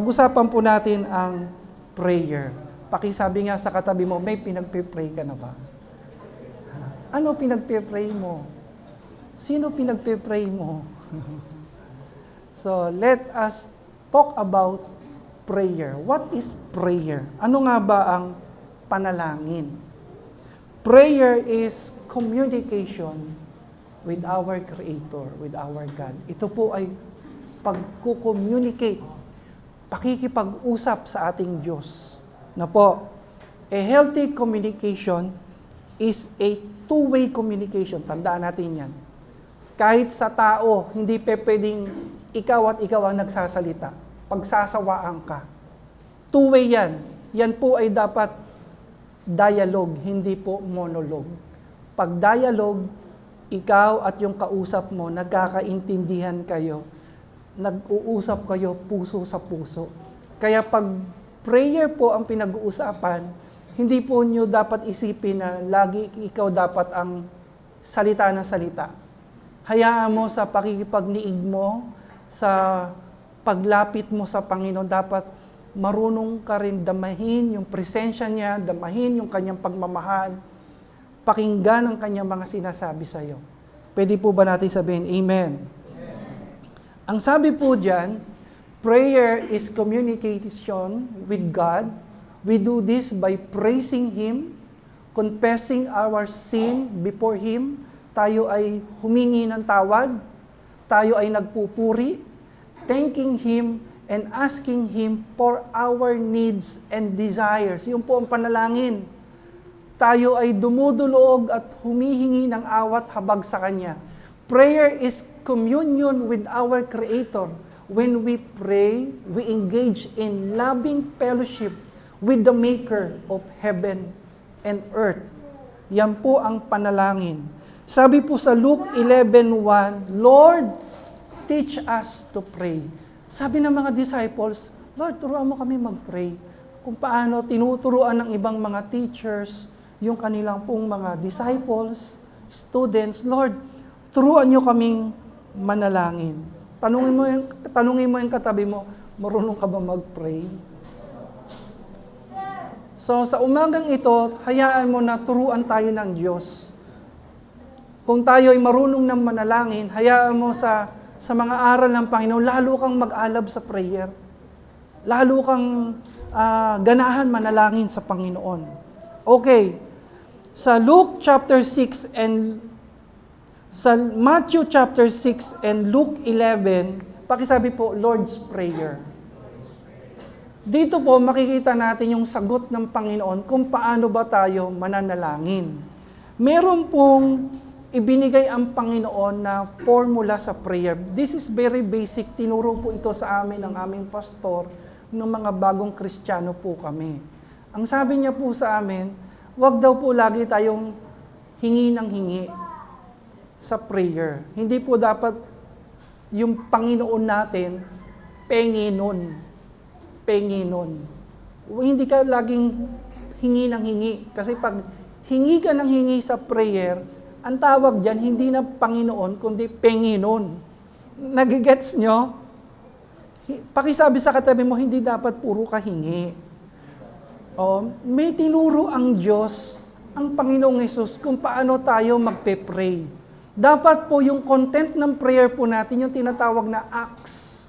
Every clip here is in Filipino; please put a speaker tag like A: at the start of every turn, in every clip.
A: Pag-usapan po natin ang prayer. Pakisabi nga sa katabi mo, may pinagpe-pray ka na ba? Ano pinagpe-pray mo? Sino pinagpe-pray mo? So, let us talk about prayer. What is prayer? Ano nga ba ang panalangin? Prayer is communication with our Creator, with our God. Ito po ay pagko-communicate, pakikipag-usap sa ating Diyos. Na po, a healthy communication is a two-way communication. Tandaan natin yan. Kahit sa tao, hindi pwedeng ikaw at ikaw ang nagsasalita. Pagsasawaan ka. Two-way yan. Yan po ay dapat dialogue, hindi po monologue. Pag dialogue, ikaw at yung kausap mo, nagkakaintindihan kayo, nag-uusap kayo puso sa puso. Kaya pag prayer po ang pinag-uusapan, hindi po nyo dapat isipin na lagi ikaw dapat ang salita ng salita. Hayaan mo sa pakikipagniig mo, sa paglapit mo sa Panginoon, dapat marunong ka rin damahin yung presensya niya, damahin yung kanyang pagmamahal, pakinggan ang kanyang mga sinasabi sa iyo. Pwede po ba natin sabihin, Amen? Ang sabi po dyan, prayer is communication with God. We do this by praising Him, confessing our sin before Him. Tayo ay humingi ng tawad. Tayo ay nagpupuri, thanking Him and asking Him for our needs and desires. Yun po ang panalangin. Tayo ay dumudulog at humihingi ng awat habag sa Kanya. Prayer is communion with our Creator. When we pray, we engage in loving fellowship with the Maker of heaven and earth. Yan po ang panalangin. Sabi po sa Luke 11:1, Lord, teach us to pray. Sabi ng mga disciples, Lord, turuan mo kami mag-pray. Kung paano tinuturuan ng ibang mga teachers, yung kanilang pong mga disciples, students, Lord, turuan nyo kaming manalangin. Tanungin mo yung katabi mo, marunong ka ba mag-pray? So sa umagang ito, hayaan mo na turuan tayo ng Diyos. Kung tayo ay marunong ng manalangin, hayaan mo sa mga aral ng Panginoon, lalo kang mag-alab sa prayer. Lalo kang ganahan manalangin sa Panginoon. Okay, sa Luke chapter 6 and sa Matthew chapter 6 and Luke 11, pakisabi po, Lord's Prayer. Dito po makikita natin yung sagot ng Panginoon kung paano ba tayo mananalangin. Meron pong ibinigay ang Panginoon na formula sa prayer. This is very basic. Tinuro po ito sa amin ng aming pastor nung mga bagong Kristiyano po kami. Ang sabi niya po sa amin, wag daw po lagi tayong hingi ng hingi sa prayer. Hindi po dapat yung Panginoon natin penginon. Hindi ka laging hingi ng hingi. Kasi pag hingi ka ng hingi sa prayer, ang tawag dyan, hindi na Panginoon, kundi penginon. Nagigets nyo? Pakisabi sa katabi mo, hindi dapat puro ka hingi. May tinuro ang Diyos, ang Panginoong Hesus, kung paano tayo magpe-pray. Dapat po yung content ng prayer po natin, yung tinatawag na acts.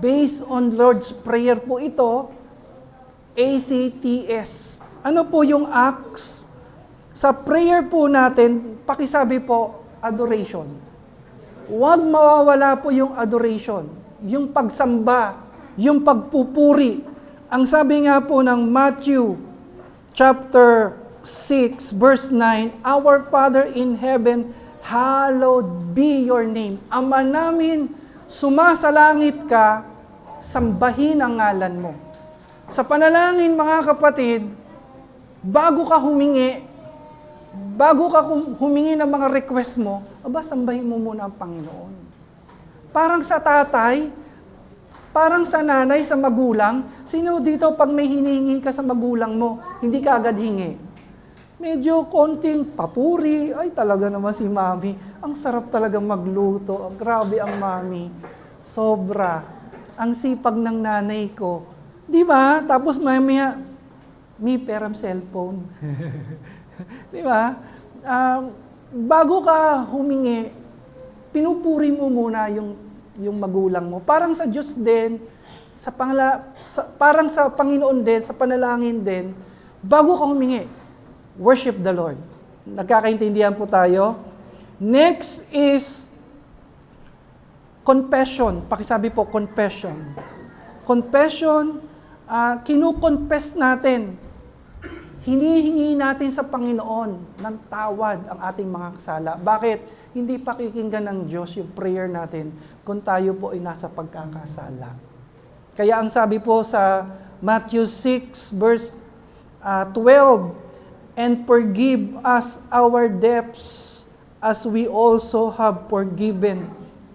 A: Based on Lord's Prayer po ito, ACTS. Ano po yung acts? Sa prayer po natin, pakisabi po, adoration. Huwag mawawala po yung adoration, yung pagsamba, yung pagpupuri. Ang sabi nga po ng Matthew chapter 6 verse 9, Our Father in heaven, hallowed be your name. Ama namin, sumasalangit ka, sambahin ang ngalan mo. Sa panalangin, mga kapatid, bago ka humingi ng mga request mo, sambahin mo muna ang Panginoon. Parang sa tatay, parang sa nanay, sa magulang, sino dito pag may hinihingi ka sa magulang mo, hindi ka agad hingi? Medyo konting papuri, ay talaga naman si mami, ang sarap talaga magluto, grabe ang mami, sobra. ang sipag ng nanay ko. Di ba? Tapos mamaya, may peram cellphone. Di ba? Bago ka humingi, pinupuri mo muna yung magulang mo. Parang sa Diyos din, parang sa Panginoon din, sa panalangin din, bago ka humingi, worship the Lord. Nagkakaintindihan po tayo. Next is confession. Pakisabi po, confession. Confession, kinu-confess natin. Hinihingi natin sa Panginoon ng tawad ang ating mga kasala. Bakit? Hindi pakikinggan ng Diyos yung prayer natin kung tayo po ay nasa pagkakasala. Kaya ang sabi po sa Matthew 6 verse 12, and forgive us our debts as we also have forgiven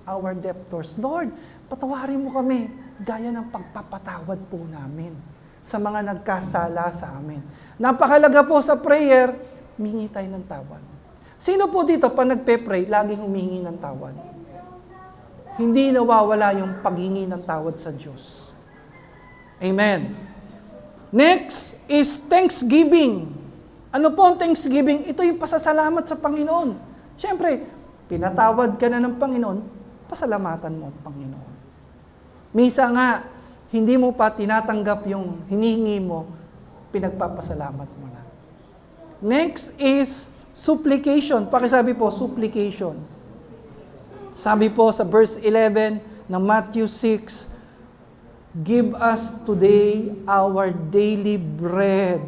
A: our debtors. Lord, patawarin mo kami gaya ng pagpapatawad po namin sa mga nagkasala sa amin. Napakalaga po sa prayer, humingi tayo ng tawad. Sino po dito pa nagpe-pray, laging humingi ng tawad? Hindi nawawala yung paghingi ng tawad sa Diyos. Amen. Next is thanksgiving. Ano po ang thanksgiving? Ito yung pasasalamat sa Panginoon. Siyempre, pinatawad ka na ng Panginoon, pasalamatan mo ang Panginoon. Misa nga, hindi mo pa tinatanggap yung hinihingi mo, pinagpapasalamat mo na. Next is supplication. Pakisabi po, supplication. Sabi po sa verse 11 ng Matthew 6, give us today our daily bread.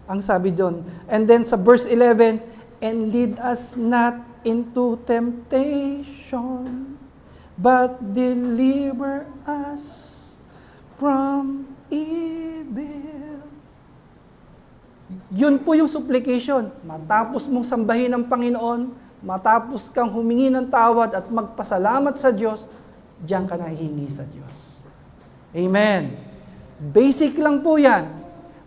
A: Ang sabi doon. And then sa verse 11, and lead us not into temptation, but deliver us from evil. Yun po yung supplication. Matapos mong sambahin ang Panginoon, matapos kang humingi ng tawad at magpasalamat sa Diyos, diyan ka nahihingi sa Diyos. Amen. Basic lang po yan.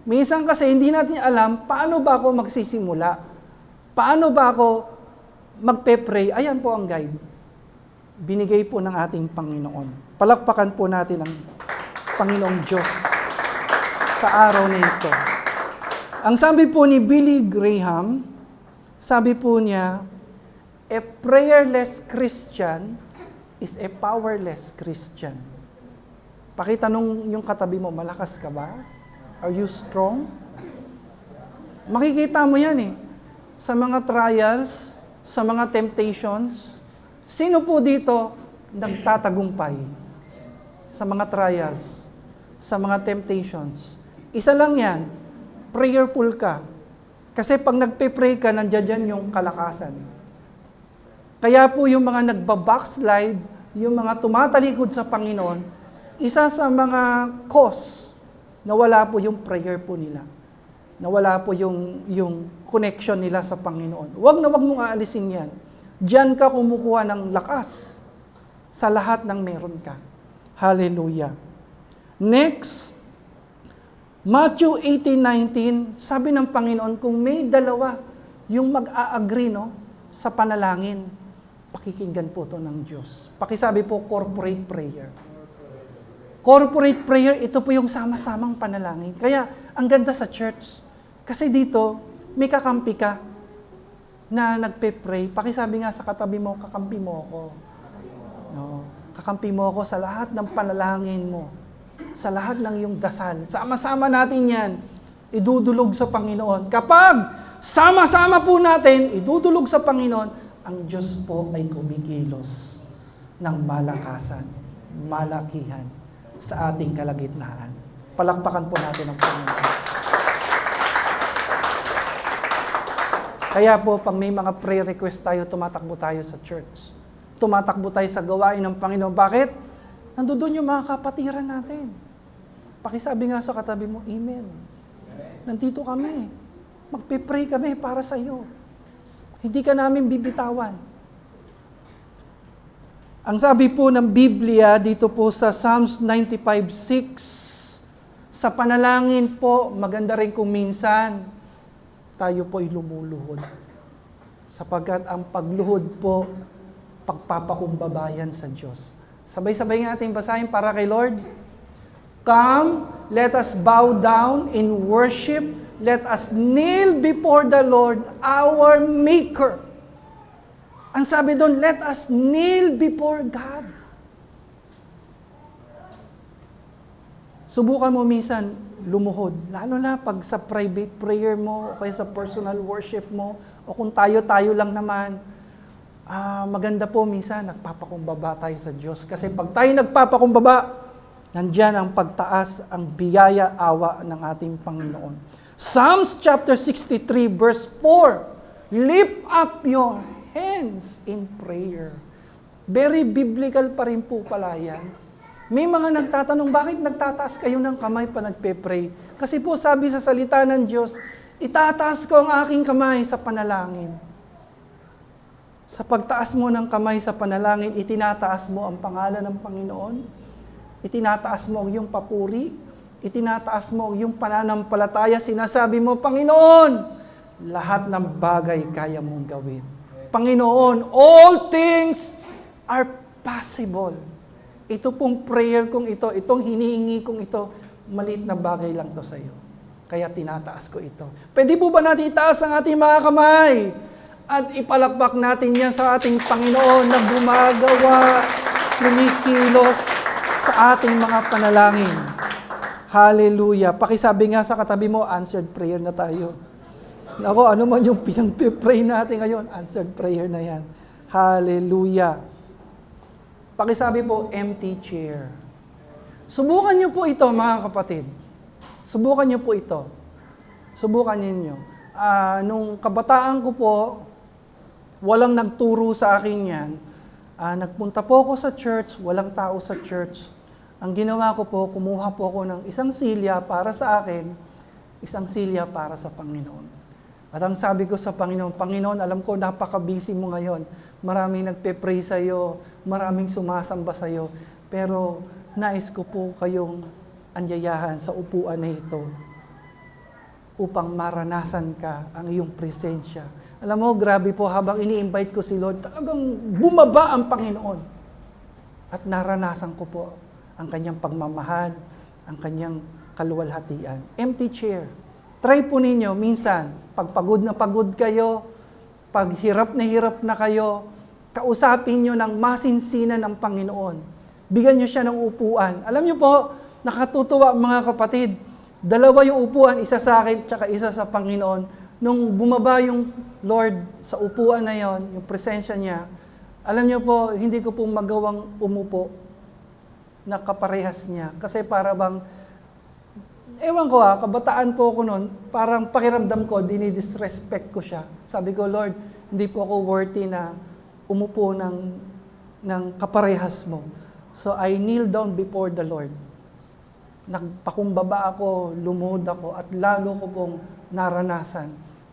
A: Minsan kasi hindi natin alam paano ba ako magsisimula. Paano ba ako magpe-pray? Ayan po ang guide. Binigay po ng ating Panginoon. Palakpakan po natin ang Panginoong Diyos sa araw na ito. Ang sabi po ni Billy Graham, sabi po niya, a prayerless Christian is a powerless Christian. Pakitanong yung katabi mo, malakas ka ba? Are you strong? Makikita mo yan eh. Sa mga trials, sa mga temptations, sino po dito nagtatagumpay? Sa mga trials, sa mga temptations. Isa lang yan, prayerful ka. Kasi pag nagpe-pray ka, nandiyan yung kalakasan. Kaya po yung mga nagbabackslide, yung mga tumatalikod sa Panginoon, isa sa mga cause, nawala po yung prayer po nila. Nawala po yung connection nila sa Panginoon. Huwag na huwag mong aalisin yan. Diyan ka kumukuha ng lakas sa lahat ng meron ka. Hallelujah. Next, Matthew 18:19, sabi ng Panginoon, kung may dalawa yung mag-a-agree sa panalangin, pakikinggan po to ng Diyos. Pakisabi po, corporate prayer. Corporate prayer, ito po yung sama-samang panalangin. Kaya, ang ganda sa church. Kasi dito, may kakampi ka na nagpe-pray. Pakisabi nga sa katabi mo, kakampi mo ako. No, kakampi mo ako sa lahat ng panalangin mo. Sa lahat ng iyong dasal. Sama-sama natin yan. Idudulog sa Panginoon. Kapag sama-sama po natin, idudulog sa Panginoon, ang Diyos po ay kumikilos ng malakasan, malakihan sa ating kalagitnaan. Palakpakan po natin ang Panginoon. Kaya po, pag may mga prayer request tayo, tumatakbo tayo sa church. Tumatakbo tayo sa gawain ng Panginoon. Bakit? Nandoon yung mga kapatiran natin. Pakisabi nga sa katabi mo, Amen. Nandito kami. Magpe-pray kami para sa iyo. Hindi ka namin bibitawan. Ang sabi po ng Biblia dito po sa Psalms 95:6, sa panalangin po, maganda rin kung minsan tayo po ay lumuluhod. Sapagkat ang pagluhod po, pagpapakumbabayan sa Diyos. Sabay-sabay natin basahin para kay Lord. Come, let us bow down in worship. Let us kneel before the Lord, our Maker. Ang sabi doon, let us kneel before God. Subukan mo minsan lumuhod, lalo na pag sa private prayer mo, o kaya sa personal worship mo, o kung tayo-tayo lang naman, maganda po minsan nagpapakumbaba tayo sa Diyos. Kasi pag tayo nagpapakumbaba, nandyan ang pagtaas, ang biyaya, awa ng ating Panginoon. Psalms chapter 63 verse 4, lift up your hands in prayer. Very biblical pa rin po pala yan. May mga nagtatanong, bakit nagtataas kayo ng kamay pa nagpe-pray? Kasi po sabi sa salita ng Diyos, itataas ko ang aking kamay sa panalangin. Sa pagtaas mo ng kamay sa panalangin, itinataas mo ang pangalan ng Panginoon, itinataas mo ang iyong papuri, itinataas mo ang iyong pananampalataya, sinasabi mo, Panginoon, lahat ng bagay kaya mong gawin. Panginoon, all things are possible. Ito pong prayer kong ito, itong hinihingi kong ito, maliit na bagay lang to sa iyo. Kaya tinataas ko ito. Pwede po ba natin itaas ang ating mga kamay? At ipalakpak natin yan sa ating Panginoon na gumagawa, kumikilos sa ating mga panalangin. Hallelujah. Pakisabi nga sa katabi mo, answered prayer na tayo. Ako, ano man yung pinag-pray natin ngayon, answered prayer na yan. Hallelujah. Pakisabi po, empty chair. Subukan niyo po ito, mga kapatid. Subukan niyo po ito. Subukan niyo. Nung kabataan ko po, walang nagturo sa akin yan. Nagpunta po ako sa church, walang tao sa church. Ang ginawa ko po, kumuha po ako ng isang silya para sa akin, isang silya para sa Panginoon. At ang sabi ko sa Panginoon, Panginoon, alam ko napaka-busy mo ngayon. Maraming nagpe-pray sa iyo, maraming sumasamba sa iyo, pero nais ko po kayong anyayahan sa upuan na ito upang maranasan ka ang iyong presensya. Alam mo, grabe po, habang ini-invite ko si Lord, talagang bumaba ang Panginoon. At naranasan ko po ang kanyang pagmamahal, ang kanyang kaluwalhatian. Empty chair. Try po ninyo, minsan, pag pagod kayo, pag hirap na kayo, kausapin nyo ng masinsinan ng Panginoon. Bigyan nyo siya ng upuan. Alam nyo po, nakatutuwa mga kapatid, dalawa yung upuan, isa sa akin, tsaka isa sa Panginoon. Nung bumaba yung Lord sa upuan na yon, yung presensya niya, alam nyo po, hindi ko po magawang umupo na kaparehas niya. Kasi para bang, ewan ko kabataan po ako noon, parang pakiramdam ko, dinidisrespect ko siya. Sabi ko, Lord, hindi po ako worthy na umupo ng kaparehas mo. So I kneel down before the Lord. Nagpakumbaba ako, lumuhod ako, at lalo ko pong naranasan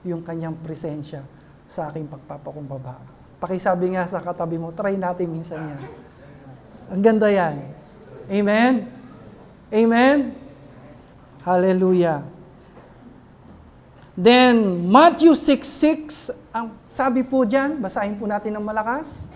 A: yung kanyang presensya sa aking pagpapakumbaba. Pakisabi nga sa katabi mo, try natin minsan yan. Ang ganda yan. Amen? Amen? Hallelujah. Then, Matthew 6:6, ang sabi po dyan, basahin po natin ng malakas.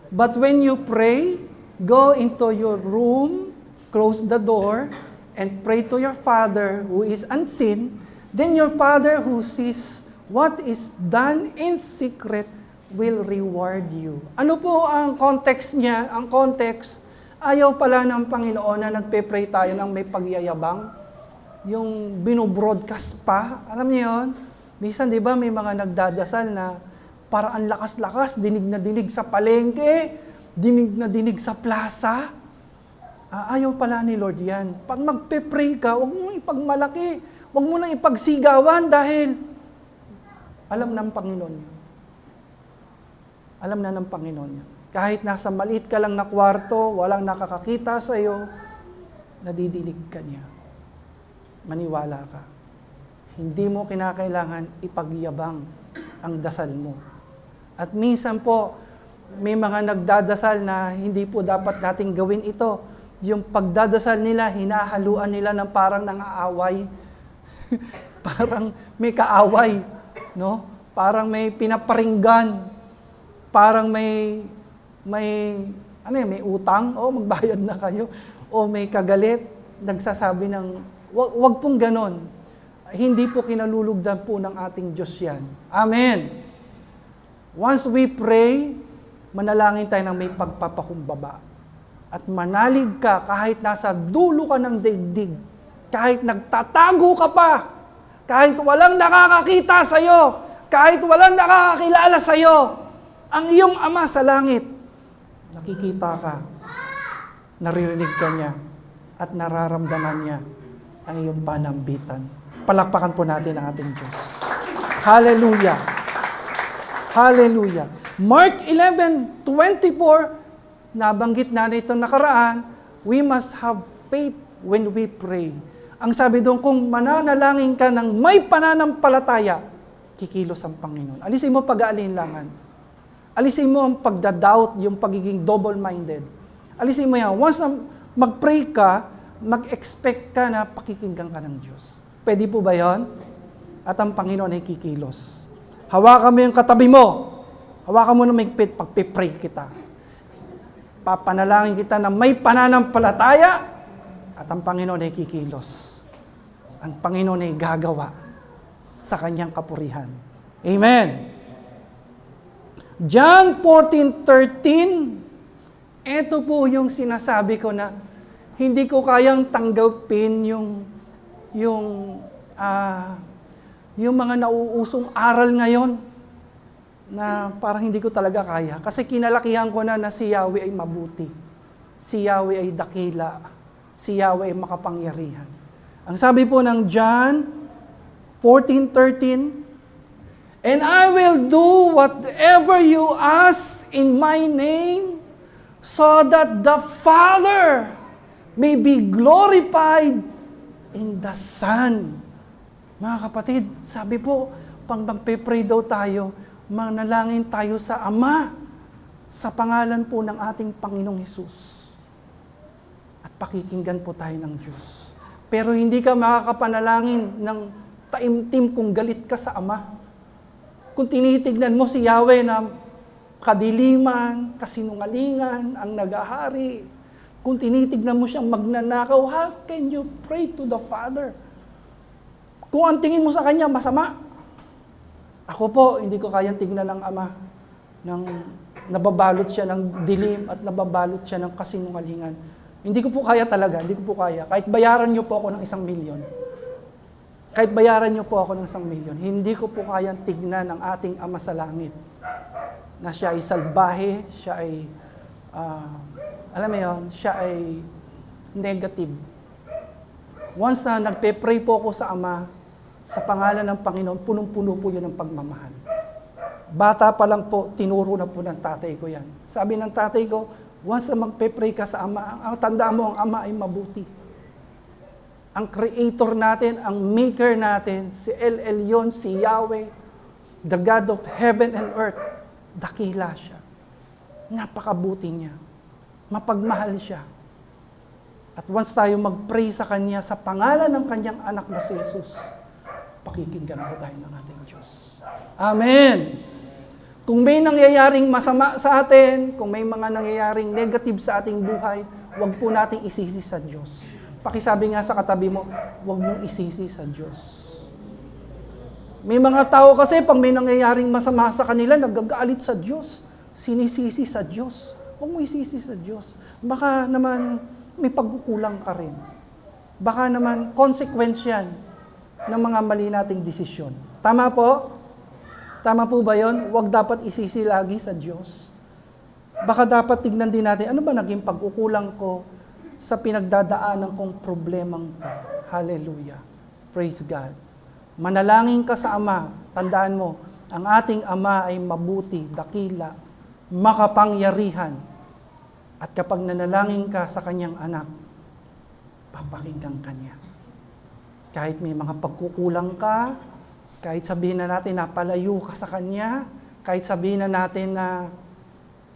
A: But when you pray, go into your room, close the door, and pray to your Father who is unseen. Then your Father who sees what is done in secret will reward you. Ano po ang context niya? Ang context, ayaw pala ng Panginoon na nagpe-pray tayo ng may pagyayabang. Yung binobroadcast pa, alam niyo yun? Minsan, di ba, may mga nagdadasal na para ang lakas-lakas, dinig na dinig sa palengke, dinig na dinig sa plaza. Ayaw pala ni Lord yan. Pag magpe-pray ka, huwag mo ipagmalaki, huwag mo nang ipagsigawan dahil alam ng Panginoon yun. Alam na ng Panginoon yun. Kahit nasa maliit ka lang na kwarto, walang nakakakita sa iyo, nadidinig ka niya. Maniwala ka. Hindi mo kinakailangan ipagyabang ang dasal mo. At minsan po, may mga nagdadasal na hindi po dapat nating gawin ito. Yung pagdadasal nila, hinahaluan nila ng parang nang-aaway. Parang may kaaway. No? Parang may pinaparinggan. Parang may ano yan, may utang, magbayad na kayo. O may kagalit, nagsasabi ng, wag pong ganon. Hindi po kinalulugdan po ng ating Diyos yan. Amen. Once we pray, manalangin tayo ng may pagpapakumbaba. At manalig ka kahit nasa dulo ka ng daigdig, kahit nagtatago ka pa, kahit walang nakakakita sa'yo, kahit walang nakakakilala sa'yo, ang iyong Ama sa langit, nakikita ka, naririnig ka niya, at nararamdaman niya ang iyong panambitan. Palakpakan po natin ang ating Diyos. Hallelujah! Hallelujah! Mark 11:24, nabanggit na itong nakaraan, we must have faith when we pray. Ang sabi doon, kung mananalangin ka ng may pananampalataya, kikilos ang Panginoon. Alisin mo pag-aalinlangan. Alisin mo ang pagdadoubt, yung pagiging double-minded. Alisin mo yan. Once na mag-pray ka, mag-expect ka na pakikinggan ka ng Diyos. Pwede po ba yon? At ang Panginoon ay kikilos. Hawakan mo yung katabi mo. Hawakan mo na may pag-pray kita. Papanalangin kita na may pananampalataya at ang Panginoon ay kikilos. Ang Panginoon ay gagawa sa kanyang kapurihan. Amen. John 14:13, ito po yung sinasabi ko na hindi ko kayang tanggapin yung mga nauusong aral ngayon na parang hindi ko talaga kaya. Kasi kinalakihan ko na si Yahweh ay mabuti. Si Yahweh ay dakila. Si Yahweh ay makapangyarihan. Ang sabi po ng John 14:13, and I will do whatever you ask in my name, so that the Father may be glorified in the Son. Mga kapatid, sabi po, pang magpe-pray daw tayo, manalangin tayo sa Ama, sa pangalan po ng ating Panginoong Hesus. At pakikinggan po tayo ng Diyos. Pero hindi ka makakapanalangin ng taimtim kung galit ka sa Ama. Kung tinitignan mo si Yahweh na kadiliman, kasinungalingan, ang nag-ahari, kung tinitignan mo siyang magnanakaw, how can you pray to the Father? Kung ang tingin mo sa Kanya, masama. Ako po, hindi ko kayang tignan ng Ama nang nababalot siya ng dilim at nababalot siya ng kasinungalingan. Hindi ko po kaya talaga, hindi ko po kaya. Kahit bayaran niyo po ako ng 1 milyon. Kahit bayaran niyo po ako ng 1 milyon, hindi ko po kayang tignan ng ating Ama sa langit na siya ay salbahe, siya ay, alam mo yun, siya ay negative. Once na nagpe-pray po ako sa Ama, sa pangalan ng Panginoon, punong-puno po yun ng pagmamahal. Bata pa lang po, tinuro na po ng tatay ko yan. Sabi ng tatay ko, once na magpe-pray ka sa Ama, ang tandaan mo, ang Ama ay mabuti. Ang Creator natin, ang Maker natin, si El Elyon, si Yahweh, the God of heaven and earth, dakila siya. Napakabuti niya. Mapagmahal siya. At once tayo mag-pray sa Kanya, sa pangalan ng Kanyang anak na si Jesus, pakikinggan po tayo ng ating Diyos. Amen! Kung may nangyayaring masama sa atin, kung may mga nangyayaring negative sa ating buhay, huwag po nating isisi sa Diyos. Pakisabi nga sa katabi mo, huwag mong isisi sa Diyos. May mga tao kasi, pag may nangyayaring masama sa kanila, nagagalit sa Diyos. Sinisisi sa Diyos. Huwag mo isisi sa Diyos. Baka naman may pagkukulang ka rin. Baka naman consequence yan ng mga mali nating desisyon. Tama po? Tama po ba yun? Huwag dapat isisi lagi sa Diyos. Baka dapat tignan din natin, ano ba naging pagkukulang ko sa pinagdadaanan kong problemang to? Hallelujah. Praise God. Manalangin ka sa Ama. Tandaan mo, ang ating Ama ay mabuti, dakila, makapangyarihan. At kapag nanalangin ka sa Kanyang anak, papakinggan ka niya. Kahit may mga pagkukulang ka, kahit sabihin na natin na palayo ka sa Kanya, kahit sabihin na natin na,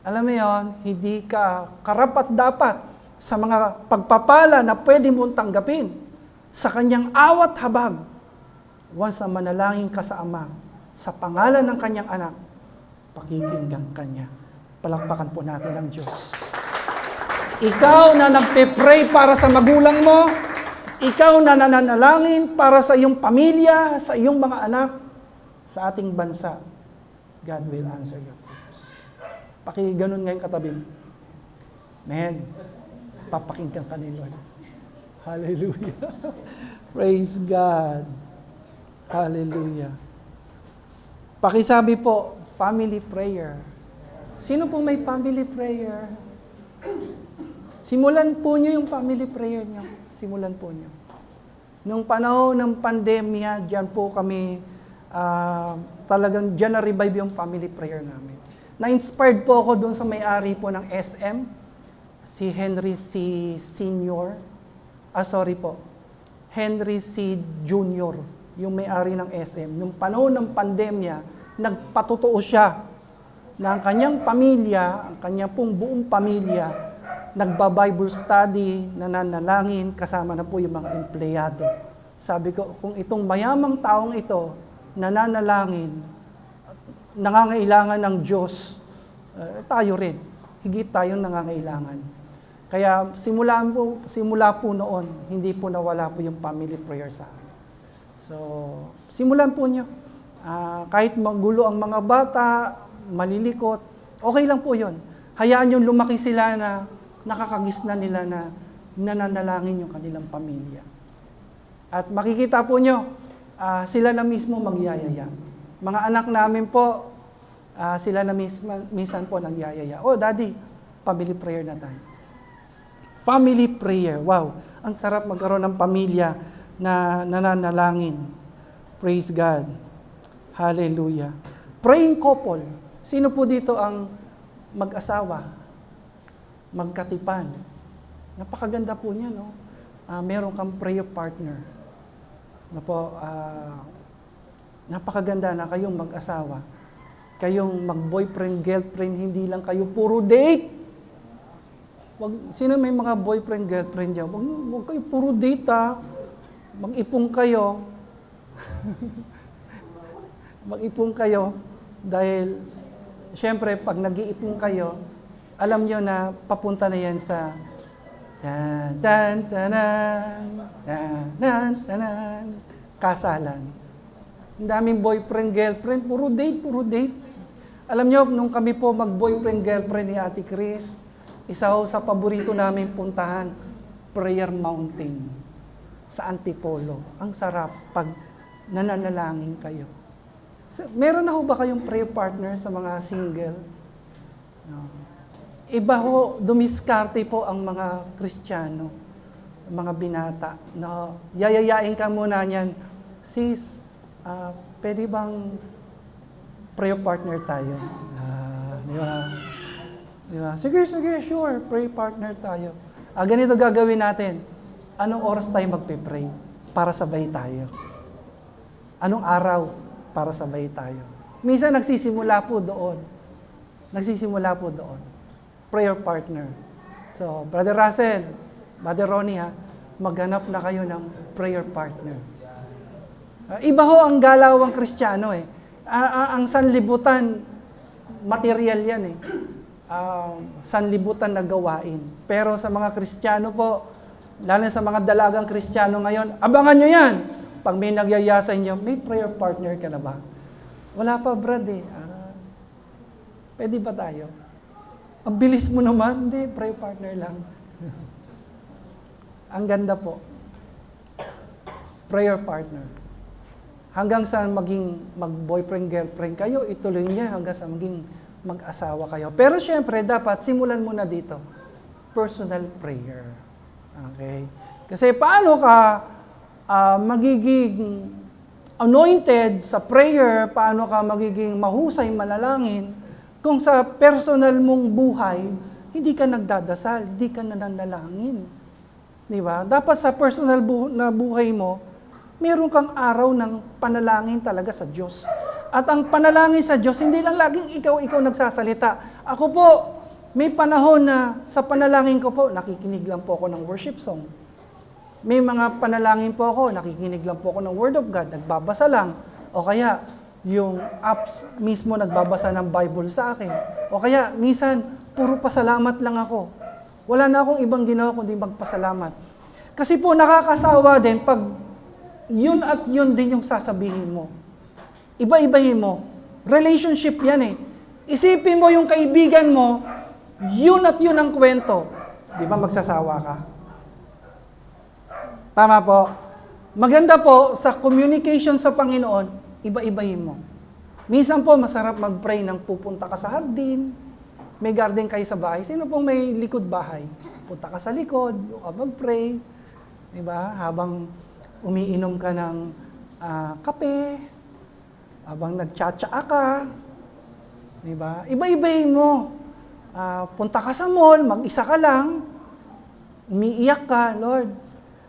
A: alam mo yon, hindi ka karapat-dapat sa mga pagpapala na pwede mong tanggapin sa Kanyang awat habag. Once na manalangin ka sa Ama, sa pangalan ng Kanyang anak, pakikinggan ka niya. Palakpakan po natin ang Diyos. Ikaw na nagpe-pray para sa magulang mo, ikaw na nananalangin para sa iyong pamilya, sa iyong mga anak, sa ating bansa, God will answer your prayers. Pakiganon ngayon katabi mo. Man, papakinggan ka ni Lord. Hallelujah. Praise God. Hallelujah. Pakisabi po, family prayer. Sino po may family prayer? Simulan po niyo yung family prayer niyo. Simulan po niyo. Nung panahon ng pandemya, diyan po kami, talagang diyan na-revive yung family prayer namin. Na-inspired po ako doon sa may-ari po ng SM, si Henry C. Senior. Henry C. Junior, yung may-ari ng SM. Nung panahon ng pandemya, nagpatotoo siya na ang kanyang pamilya, ang kanyang pong buong pamilya, nagba-Bible study, nananalangin, kasama na po yung mga empleyado. Sabi ko, kung itong mayamang taong ito, nananalangin, nangangailangan ng Diyos, tayo rin, higit tayong nangangailangan. Kaya simula po noon, hindi po nawala po yung family prayer sa amin. So, simulan po nyo. Kahit magulo ang mga bata, malilikot, okay lang po yun. Hayaan nyo lumaki sila na nakakagisna nila na nananalangin yung kanilang pamilya. At makikita po nyo, sila na mismo magyayaya. Mga anak namin po, sila na minsan po nagyayaya. Oh, Daddy, family prayer na tayo. Family prayer. Wow, ang sarap magkaroon ng pamilya na nananalangin. Praise God. Hallelujah. Praying couple. Sino po dito ang mag-asawa? Magkatipan. Napakaganda po niya, no? Meron kang prayer partner. Napakaganda na kayong mag-asawa. Kayong mag-boyfriend, girlfriend, hindi lang kayo puro date. Sino may mga boyfriend, girlfriend dyan? Huwag kayo puro date, ha? Mag-ipong kayo. Mag-ipong kayo dahil, syempre, pag nag-iipong kayo, alam nyo na papunta na yan sa kasalan. Ang daming boyfriend, girlfriend, puro date. Alam nyo, nung kami po mag-boyfriend, girlfriend ni Ate Chris, isa sa paborito namin puntahan, Prayer Mountain sa Antipolo. Ang sarap pag nananalangin kayo. Meron na ho ba kayong prayer partner sa mga single? No. Iba ho, dumiskarte po ang mga Kristiyano, mga binata. No, yayayain ka muna niyan, sis, pwede bang prayer partner tayo? Di ba? Diba? Sige, sure, pray partner tayo. Ganito gagawin natin. Anong oras tayo magpe-pray? Para sabay tayo. Anong araw? Para sabay tayo. Minsan nagsisimula po doon. Prayer partner. So, Brother Russell, Brother Ronnie, maghanap na kayo ng prayer partner. Iba ho ang galawang Kristiyano eh. Ang sanlibutan, material yan eh. Sanlibutan na gawain. Pero sa mga Kristiyano po, lalo sa mga dalagang Kristiyano ngayon, abangan nyo yan! Pag may nagyaya sa inyo, may prayer partner ka na ba? Wala pa, brad eh. Pwede ba tayo? Ang bilis mo naman, hindi, prayer partner lang. Ang ganda po. Prayer partner. Hanggang sa maging mag-boyfriend, girlfriend kayo, ituloy niya hanggang sa maging mag-asawa kayo. Pero syempre, dapat simulan muna dito. Personal prayer. Okay? Kasi paano ka magiging anointed sa prayer, paano ka magiging mahusay manalangin, kung sa personal mong buhay, hindi ka nagdadasal, hindi ka nananalangin. Di ba? Dapat sa personal na buhay mo, meron kang araw ng panalangin talaga sa Diyos. At ang panalangin sa Diyos, hindi lang laging ikaw nagsasalita. Ako po, may panahon na sa panalangin ko po, nakikinig lang po ako ng worship song. May mga panalangin po ako, nakikinig lang po ako ng Word of God, nagbabasa lang. O kaya, yung apps mismo nagbabasa ng Bible sa akin. O kaya, minsan, puro pasalamat lang ako. Wala na akong ibang ginawa kundi magpasalamat. Kasi po nakakasawa din pag yun at yun din yung sasabihin mo. Iba-ibahin mo. Relationship yan eh. Isipin mo yung kaibigan mo, yun at yun ang kwento. Di ba magsasawa ka? Tama po. Maganda po sa communication sa Panginoon, iba-ibahin mo. Minsan po masarap mag-pray ng pupunta ka sa hardin, may garden kayo sa bahay. Sino pong may likod bahay? Punta ka sa likod, mag-pray. Di ba? Habang umiinom ka ng kape, habang nagtsatsaa ka, di ba? Iba-ibahin mo. Punta ka sa mall, mag-isa ka lang, umiiyak ka, Lord,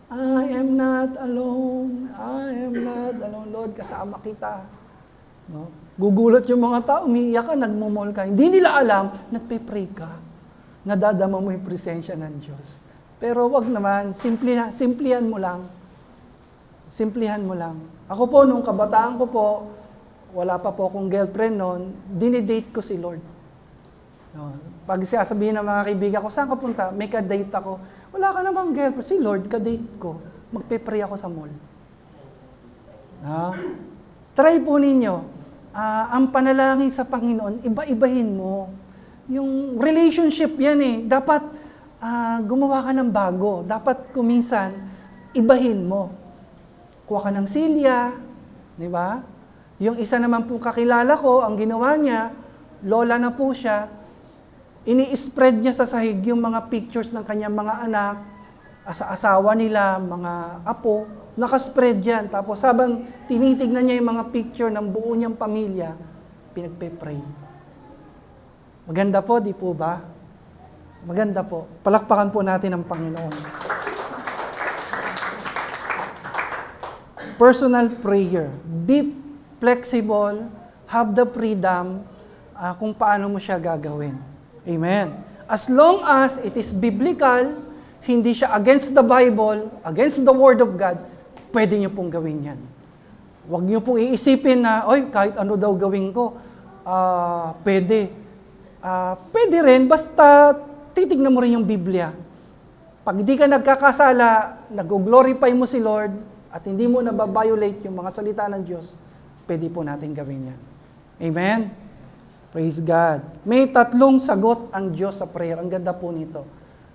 A: I am not alone. I am not alone, Lord, kasama kita. No? Gugulat yung mga tao, umiiyak ka, nagmumol ka. Hindi nila alam, nagpe-pray ka. Nadadama mo yung presensya ng Diyos. Pero wag naman, simplihan mo lang. Simplihan mo lang. Ako po, nung kabataan ko po, wala pa po akong girlfriend noon, dinidate ko si Lord. No. Pag sasabihin ng mga kaibigan ko, saan ka punta? May ka-date ako. Wala ka namang girlfriend. Si Lord, ka-date ko. Magpe-pray ako sa mall. No. Try po ninyo. Ang panalangin sa Panginoon, iba-ibahin mo. Yung relationship yan eh. Dapat gumawa ka ng bago. Dapat kuminsan, ibahin mo. Kuha ka ng silya. Di ba? Yung isa naman po kakilala ko, ang ginawa niya, lola na po siya, ini-spread niya sa sahig yung mga pictures ng kanyang mga anak, asawa nila, mga apo, nakaspread yan. Tapos habang tinitignan niya yung mga picture ng buo niyang pamilya, pinagpe-pray. Maganda po, di po ba? Maganda po. Palakpakan po natin ang Panginoon. Personal prayer. Be flexible, have the freedom kung paano mo siya gagawin. Amen. As long as it is biblical, hindi siya against the Bible, against the Word of God, pwede niyo pong gawin yan. Huwag niyo pong iisipin na, oy, kahit ano daw gawin ko, pwede. Pwede rin, basta titignan mo rin yung Biblia. Pag hindi ka nagkakasala, nag-glorify mo si Lord, at hindi mo nababiolate yung mga salita ng Diyos, pwede po natin gawin yan. Amen? Praise God. May 3 sagot ang Diyos sa prayer. Ang ganda po nito.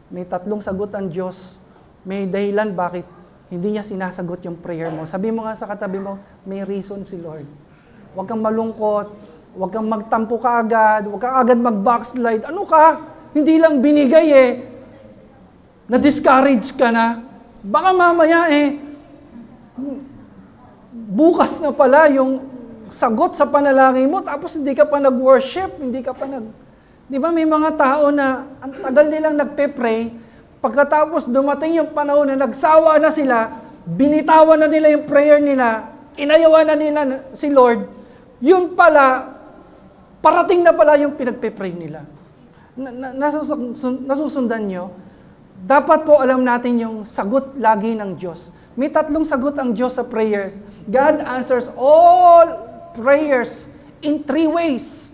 A: May 3 sagot ang Diyos. May dahilan bakit hindi niya sinasagot yung prayer mo. Sabi mo nga sa katabi mo, may reason si Lord. Huwag kang malungkot. Huwag kang magtampo ka agad. Huwag kang agad mag-backslide. Ano ka? Hindi lang binigay eh. Na-discourage ka na. Baka mamaya bukas na pala yung sagot sa panalangin mo, tapos hindi ka pa nag-worship, hindi ka pa Di ba may mga tao na ang tagal nilang nagpe-pray, pagkatapos dumating yung panahon na nagsawa na sila, binitawan na nila yung prayer nila, inayawan na nila si Lord, yun pala, parating na pala yung pinagpe-pray nila. Nasusundan nyo? Dapat po alam natin yung sagot lagi ng Diyos. May 3 sagot ang Diyos sa prayers. God answers all prayers in 3 ways.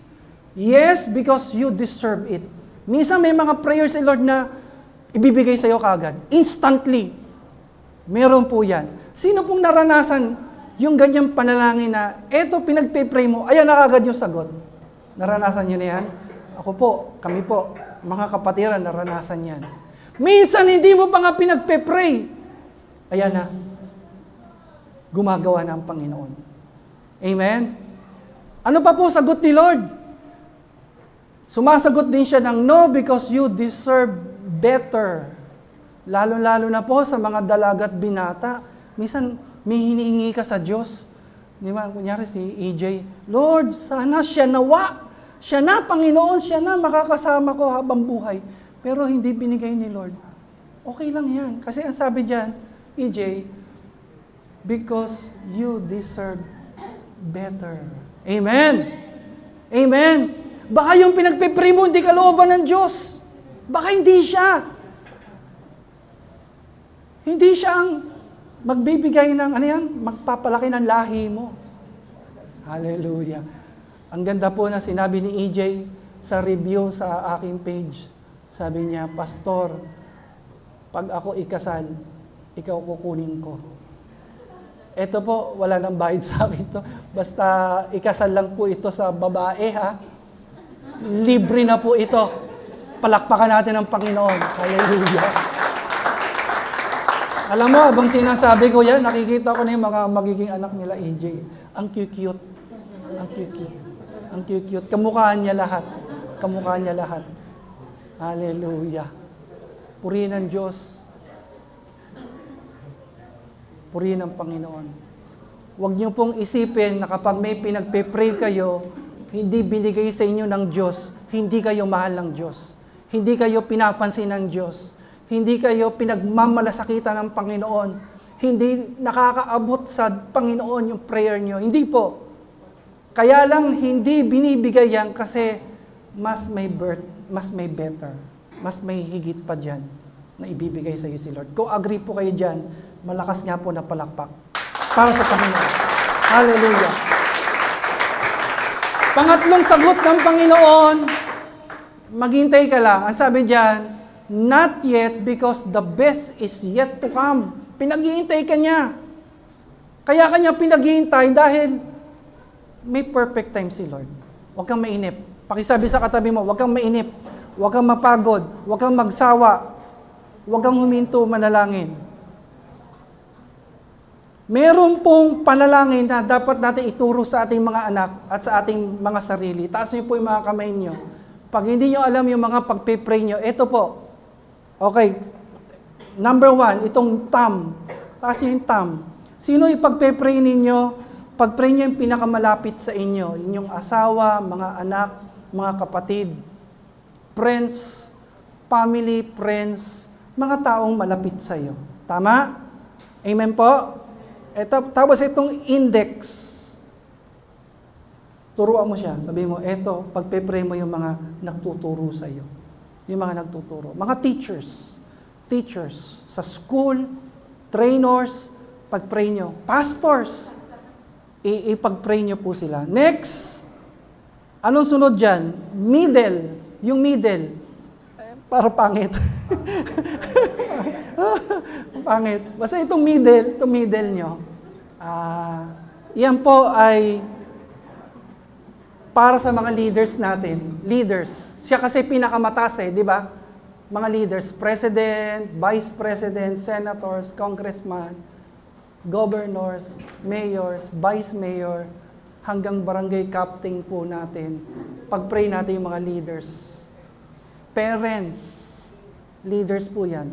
A: Yes, because you deserve it. Minsan may mga prayers si Lord na ibibigay sa'yo kagad. Instantly. Meron po yan. Sino pong naranasan yung ganyang panalangin na eto pinagpe-pray mo, ayan na kagad yung sagot? Naranasan nyo na yan? Ako po, kami po, mga kapatiran, naranasan yan. Minsan hindi mo pa nga pinagpe-pray. Ayan na, gumagawa na ang Panginoon. Amen? Ano pa po sagot ni Lord? Sumasagot din siya ng no because you deserve better. Lalo-lalo na po sa mga dalaga at binata. Minsan, may hinihingi ka sa Diyos. Di ba? Kunyari si EJ, Lord, sana siya nawa. Siya na, Panginoon, siya na, makakasama ko habang buhay. Pero hindi binigay ni Lord. Okay lang yan. Kasi ang sabi dyan, EJ, because you deserve better. Amen? Amen? Baka yung pinagpipray mo, hindi kalooban ng Diyos. Baka hindi siya. Hindi siya ang magbibigay ng, magpapalaki ng lahi mo. Hallelujah. Ang ganda po na sinabi ni EJ sa review sa aking page. Sabi niya, Pastor, pag ako ikasal, ikaw kukunin ko. Ito po, wala nang bayad sa akin to. Basta ikasal lang po ito sa babae, ha? Libre na po ito. Palakpakan natin ang Panginoon. Hallelujah. Alam mo, habang sinasabi ko yan, nakikita ko na yung mga magiging anak nila, AJ. Ang cute-cute. Ang cute-cute. Ang cute-cute. Kamukhaan niya lahat. Kamukhaan niya lahat. Hallelujah. Purihin ang Diyos. Purihin ang Panginoon. Huwag niyo pong isipin na kapag may pinagpe-pray kayo, hindi binigay sa inyo ng Diyos, hindi kayo mahal ng Diyos. Hindi kayo pinapansin ng Diyos. Hindi kayo pinagmamalasakitan ng Panginoon. Hindi nakakaabot sa Panginoon yung prayer niyo. Hindi po. Kaya lang hindi binibigay yan kasi mas may better. Mas may higit pa dyan na ibibigay sa iyo si Lord. Kung agree po kayo dyan, malakas nga po na palakpak para sa Panginoon. Hallelujah. Pangatlong sagot ng Panginoon, maghintay ka lang. Ang sabi dyan, not yet because the best is yet to come. Pinaghihintay ka niya. Kaya kanya pinaghihintay dahil may perfect time si Lord. Huwag kang mainip. Pakisabi sa katabi mo, huwag kang mainip. Huwag kang mapagod. Huwag kang magsawa. Huwag kang huminto manalangin. Meron pong panalangin na dapat natin ituro sa ating mga anak at sa ating mga sarili. Taas niyo po yung mga kamay niyo. Pag hindi niyo alam yung mga pagpe-pray niyo, ito po. Okay. Number 1, itong tam. Taas niyo yung tam. Sino yung pagpe-pray ninyo? Pag-pray niyo yung pinakamalapit sa inyo. Inyong asawa, mga anak, mga kapatid, friends, family, friends, mga taong malapit sa iyo. Tama? Amen po? Tapos itong index, turuan mo siya. Sabi mo, eto, pagpe-pray mo yung mga nagtuturo sa iyo. Yung mga nagtuturo. Mga teachers sa school, trainers, pag-pray nyo. Pastors, ipag-pray nyo po sila. Next, anong sunod dyan? Middle. Yung middle. Para pangit. Pangit. Basta itong middle nyo. Yan po ay para sa mga leaders natin. Leaders. Siya kasi pinakamataas di ba? Mga leaders, president, vice president, senators, congressman, governors, mayors, vice mayor, hanggang barangay captain po natin. Pag-pray natin yung mga leaders. Parents, leaders po yan.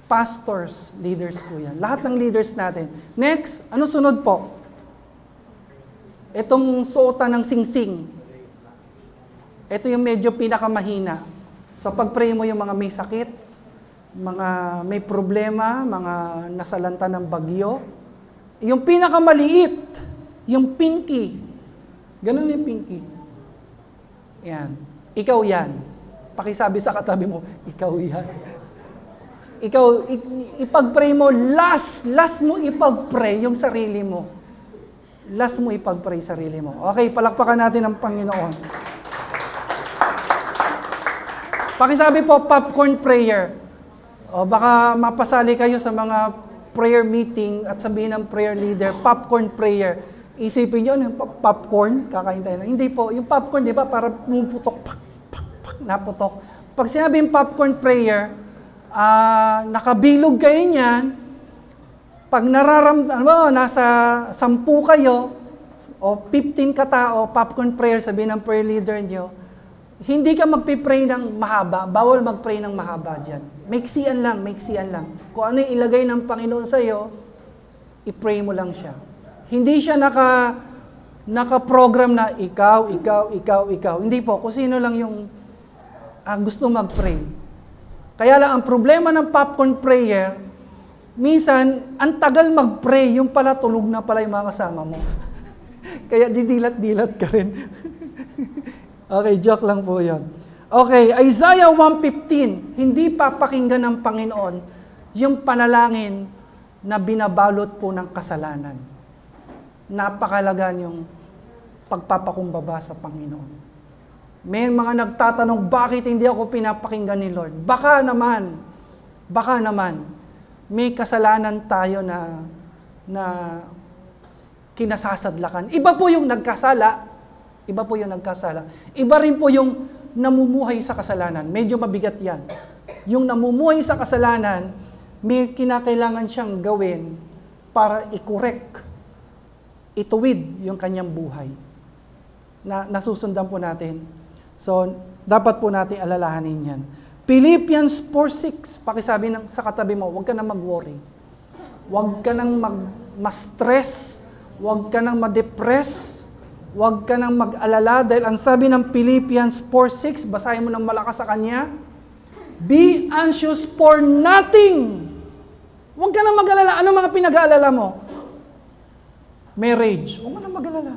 A: Pastors, leaders po yan. Lahat ng leaders natin. Next, ano sunod po? Itong suotan ng singsing. Ito yung medyo pinakamahina. So pag-pray mo yung mga may sakit, mga may problema, mga nasalanta ng bagyo, yung pinakamaliit, yung pinky. Ganun yung pinky. Yan. Ikaw yan. Pakisabi sa katabi mo, ikaw yan. Ikaw, ipag-pray mo, last mo ipag-pray yung sarili mo. Last mo ipag-pray sarili mo. Okay, palakpakan natin ang Panginoon. Pakisabi po, popcorn prayer. O baka mapasali kayo sa mga prayer meeting at sabihin ng prayer leader, popcorn prayer. Isipin nyo, yung popcorn, kakain tayo na. Hindi po, yung popcorn, di ba, para pumuputok, naputok. Pag sinabing popcorn prayer, nakabilog kayo niyan, pag nararamdaman, nasa 10 kayo, o 15 katao, popcorn prayer, sabihin ng prayer leader nyo, hindi ka magpipray ng mahaba, bawal magpray ng mahaba dyan. Maiksian lang. Kung ano yung ilagay ng Panginoon sa iyo, i-pray mo lang siya. Hindi siya naka-program na ikaw. Hindi po, kung sino lang yung gusto mag-pray. Kaya lang, ang problema ng popcorn prayer, minsan, ang tagal mag-pray, yung pala tulog na pala yung mga kasama mo. Kaya didilat-dilat ka rin. Okay, joke lang po yun. Okay, Isaiah 1:15, hindi papakinggan ng Panginoon yung panalangin na binabalot po ng kasalanan. Napakalaga yung pagpapakumbaba sa Panginoon. May mga nagtatanong, bakit hindi ako pinapakinggan ni Lord? Baka naman, may kasalanan tayo na kinasasadlakan. Iba po yung nagkasala. Iba rin po yung namumuhay sa kasalanan. Medyo mabigat yan. Yung namumuhay sa kasalanan, may kinakailangan siyang gawin para i-correct, ituwid yung kanyang buhay. Nasusundan po natin. So, dapat po natin alalahanin yan. Philippians 4:6, pakisabi sa katabi mo, huwag ka nang mag-worry. Huwag ka nang ma-stress, huwag ka nang ma-depress, huwag ka nang mag-alala, dahil ang sabi ng Philippians 4:6, basahin mo ng malakas sa kanya, be anxious for nothing. Huwag ka nang mag-alala. Ano mga pinag-aalala mo? Marriage, huwag mo nang mag-alala.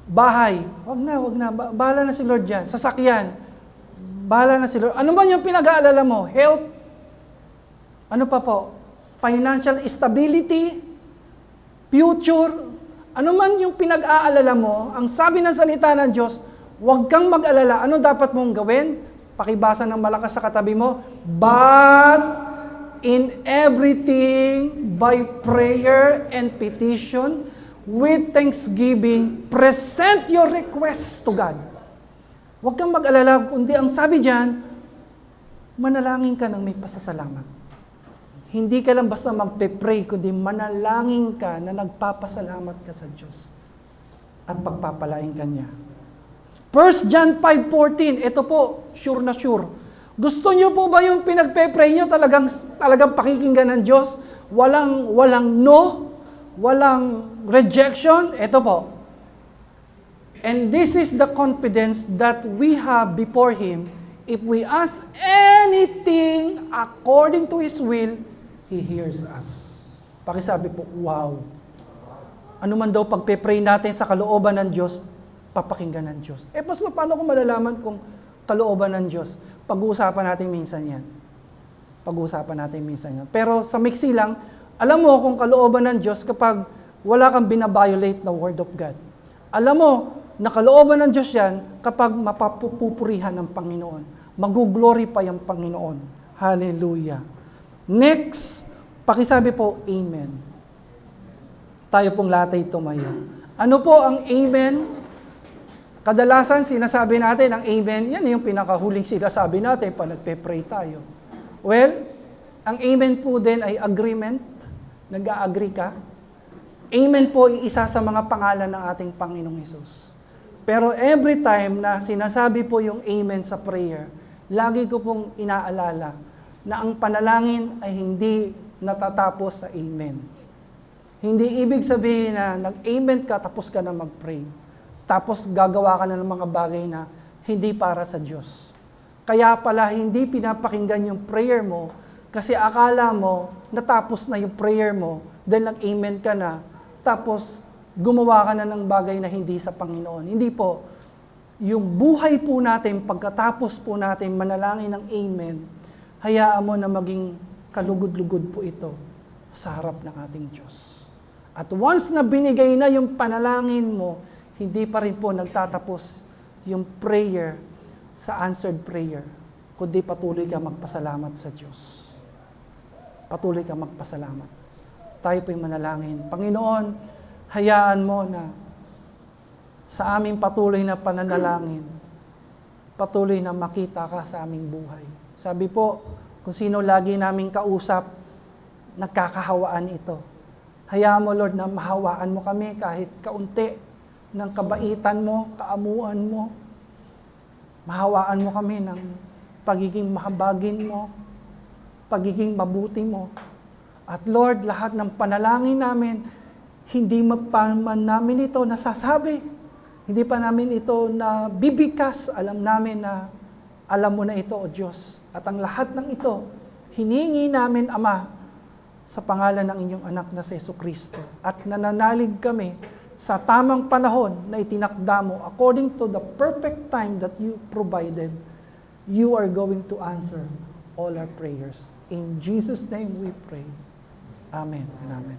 A: Bahay, huwag na. Bahala na si Lord dyan. Sasakyan, bahala na si Lord. Ano man yung pinag-aalala mo? Health, ano pa po? Financial stability, future, ano man yung pinag-aalala mo, ang sabi ng salita ng Diyos, huwag kang mag-alala. Ano dapat mong gawin? Pakibasa ng malakas sa katabi mo, but in everything by prayer and petition, with thanksgiving, present your request to God. Huwag kang mag-alala, kundi ang sabi diyan, manalangin ka ng may pasasalamat. Hindi ka lang basta magpe-pray, kundi manalangin ka na nagpapasalamat ka sa Diyos at pagpapalain ka niya. 1 John 5:14, ito po, sure na sure. Gusto niyo po ba yung pinagpe-pray niyo talagang pakikinggan ng Diyos? Walang no, walang rejection? Ito po. And this is the confidence that we have before Him. If we ask anything according to His will, He hears us. Pakisabi po, wow. Ano man daw pagpe-pray natin sa kalooban ng Diyos, papakinggan ng Diyos. Pastor, paano ko malalaman kung kalooban ng Diyos? Pag-uusapan natin minsan yan. Pero sa mixi lang, alam mo kung kalooban ng Diyos kapag wala kang binabiolate na Word of God. Alam mo na kalooban ng Diyos yan kapag mapapupurihan ng Panginoon. Mag-glorify ang Panginoon. Hallelujah. Next, pakisabi po, Amen. Tayo pong lahat ay tumayo. Ano po ang Amen? Kadalasan sinasabi natin ang Amen, yan yung pinakahuling sinasabi natin pag nagpe-pray tayo. Well, ang Amen po din ay agreement. Nag-a-agree ka? Amen po ay isa sa mga pangalan ng ating Panginoong Hesus. Pero every time na sinasabi po yung Amen sa prayer, lagi ko pong inaalala na ang panalangin ay hindi natatapos sa Amen. Hindi ibig sabihin na nag-Amen ka tapos ka na mag-pray. Tapos gagawa ka na ng mga bagay na hindi para sa Diyos. Kaya pala hindi pinapakinggan yung prayer mo kasi akala mo natapos na yung prayer mo dahil nag-Amen ka na tapos gumawa ka na ng bagay na hindi sa Panginoon. Hindi po. Yung buhay po natin, pagkatapos po natin manalangin ng Amen, hayaan mo na maging kalugod-lugod po ito sa harap ng ating Diyos. At once na binigay na yung panalangin mo, hindi pa rin po nagtatapos yung prayer sa answered prayer, kundi patuloy ka magpasalamat sa Diyos. Patuloy ka magpasalamat. Tayo po'y manalangin. Panginoon, hayaan mo na sa aming patuloy na pananalangin, patuloy na makita ka sa aming buhay. Sabi po, kung sino lagi naming kausap, nagkakahawaan ito. Hayaan mo, Lord, na mahawaan mo kami kahit kaunti ng kabaitan mo, kaamuan mo. Mahawaan mo kami ng pagiging mahabagin mo, pagiging mabuti mo. At Lord, lahat ng panalangin namin, hindi pa man namin ito nasasabi. Hindi pa namin ito na bibikas. Alam namin na alam mo na ito, O Diyos. At ang lahat ng ito, hiningi namin, Ama, sa pangalan ng inyong anak na si Jesucristo. At nananalig kami sa tamang panahon na itinakda mo, according to the perfect time that you provided, you are going to answer all our prayers. In Jesus' name we pray. Amen and amen.